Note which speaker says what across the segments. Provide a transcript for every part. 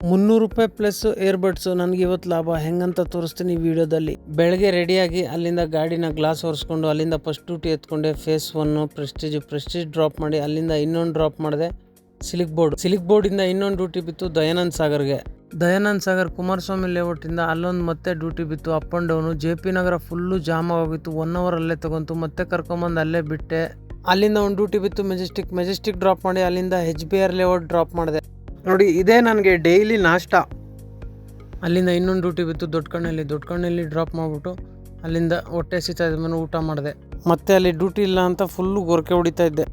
Speaker 1: ₹300 plus earbuds ನನಗೆ ಇವತ್ತು ಲಾಭ ಹೆಂಗಂತ ತೋರಿಸ್ತೀನಿ ಈ ವಿಡಿಯೋದಲ್ಲಿ. ಬೆಳಗ್ಗೆ ರೆಡಿಯಾಗಿ ಅಲ್ಲಿಂದ ಗಾಡಿನ ಗ್ಲಾಸ್ ಒರೆಸ್ಕೊಂಡು ಅಲ್ಲಿಂದ ಫಸ್ಟ್ ಡ್ಯೂಟಿ ಎತ್ಕೊಂಡೆ. ಫೇಸ್ 1 ಪ್ರೆಸ್ಟೀಜ್ ಡ್ರಾಪ್ ಮಾಡಿ ಅಲ್ಲಿಂದ ಇನ್ನೊಂದು ಡ್ರಾಪ್ ಮಾಡಿದೆ ಸಿಲಿಕ್ ಬೋರ್ಡಿಂದ ಇನ್ನೊಂದು ಡ್ಯೂಟಿ ಬಿತ್ತು ದಯಾನಂದ್ ಸಾಗರ್ ಕುಮಾರಸ್ವಾಮಿ ಲೇಔಟಿಂದ ಅಲ್ಲೊಂದು ಮತ್ತೆ ಡ್ಯೂಟಿ ಬಿತ್ತು up and down. JP Nagar full jam ಆಗೋಗಿತ್ತು. 1 hour ಅಲ್ಲೇ ತಗೊಂತು. ಮತ್ತೆ ಕರ್ಕೊಂಬಂದು ಅಲ್ಲೇ ಬಿಟ್ಟೆ. ಅಲ್ಲಿಂದ ಒಂದು ಡ್ಯೂಟಿ ಬಿತ್ತು ಮೆಜೆಸ್ಟಿಕ್ ಡ್ರಾಪ್ ಮಾಡಿ ಅಲ್ಲಿಂದ HBR ಲೇಔಟ್ ಡ್ರಾಪ್ ಮಾಡಿದೆ. ನೋಡಿ ಇದೇ ನನಗೆ ಡೈಲಿ ನಾಷ್ಟ. ಅಲ್ಲಿಂದ ಇನ್ನೊಂದು ಡ್ಯೂಟಿ ಬಿತ್ತು ದೊಡ್ಡಕಣ್ಣಲ್ಲಿ ಡ್ರಾಪ್ ಮಾಡಿಬಿಟ್ಟು ಅಲ್ಲಿಂದ ಹೊಟ್ಟೆ ಹಸಿತಾ ಇದ್ದ ಮೇಲೆ ಊಟ ಮಾಡಿದೆ. ಮತ್ತೆ ಅಲ್ಲಿ ಡ್ಯೂಟಿ ಇಲ್ಲ ಅಂತ ಫುಲ್ಲು ಗೊರಕೆ ಹೊಡಿತಾ ಇದ್ದೆ.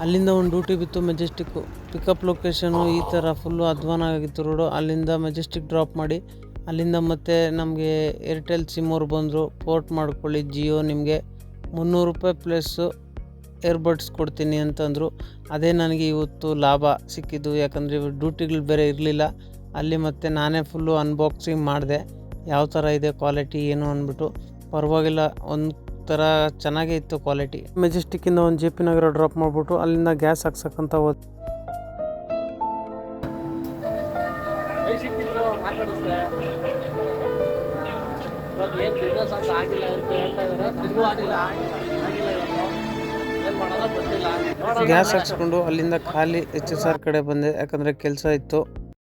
Speaker 1: ಅಲ್ಲಿಂದ ಒಂದು ಡ್ಯೂಟಿ ಬಿತ್ತು ಮೆಜೆಸ್ಟಿಕ್ಕು. ಪಿಕಪ್ ಲೊಕೇಶನು ಈ ಥರ ಫುಲ್ಲು ಅಧ್ವಾನ ಆಗಿತ್ತು ರೋಡು. ಅಲ್ಲಿಂದ ಮೆಜೆಸ್ಟಿಕ್ ಡ್ರಾಪ್ ಮಾಡಿ ಅಲ್ಲಿಂದ ಮತ್ತೆ ನಮಗೆ ಏರ್ಟೆಲ್ ಸಿಮ್ ಅವ್ರು ಬಂದರು. ಪೋರ್ಟ್ ಮಾಡ್ಕೊಳ್ಳಿ ಜಿಯೋ, ನಿಮಗೆ ₹300 ಪ್ಲಸ್ ಏರ್ಬಡ್ಸ್ ಕೊಡ್ತೀನಿ ಅಂತಂದರು. ಅದೇ ನನಗೆ ಇವತ್ತು ಲಾಭ ಸಿಕ್ಕಿದ್ದು. ಯಾಕಂದರೆ ಡ್ಯೂಟಿಗಳು ಬೇರೆ ಇರಲಿಲ್ಲ ಅಲ್ಲಿ. ಮತ್ತು ನಾನೇ ಫುಲ್ಲು ಅನ್ಬಾಕ್ಸಿಂಗ್ ಮಾಡಿದೆ ಯಾವ ಥರ ಇದೆ ಕ್ವಾಲಿಟಿ ಏನು ಅಂದ್ಬಿಟ್ಟು. ಪರವಾಗಿಲ್ಲ, ಒಂದು ಥರ ಚೆನ್ನಾಗೇ ಇತ್ತು ಕ್ವಾಲಿಟಿ. ಮೆಜೆಸ್ಟಿಕ್ಕಿಂದ ಒಂದು JP ನಗರ ಡ್ರಾಪ್ ಮಾಡಿಬಿಟ್ಟು ಅಲ್ಲಿಂದ ಗ್ಯಾಸ್ ಹಾಕ್ಸಕ್ಕಂತ ಹೋದ್. ಗ್ಯಾಸ್ ಹಾಕ್ಸ್ಕೊಂಡು ಅಲ್ಲಿಂದ ಖಾಲಿ HSR ಕಡೆ ಬಂದೆ ಯಾಕಂದರೆ ಕೆಲಸ ಇತ್ತು.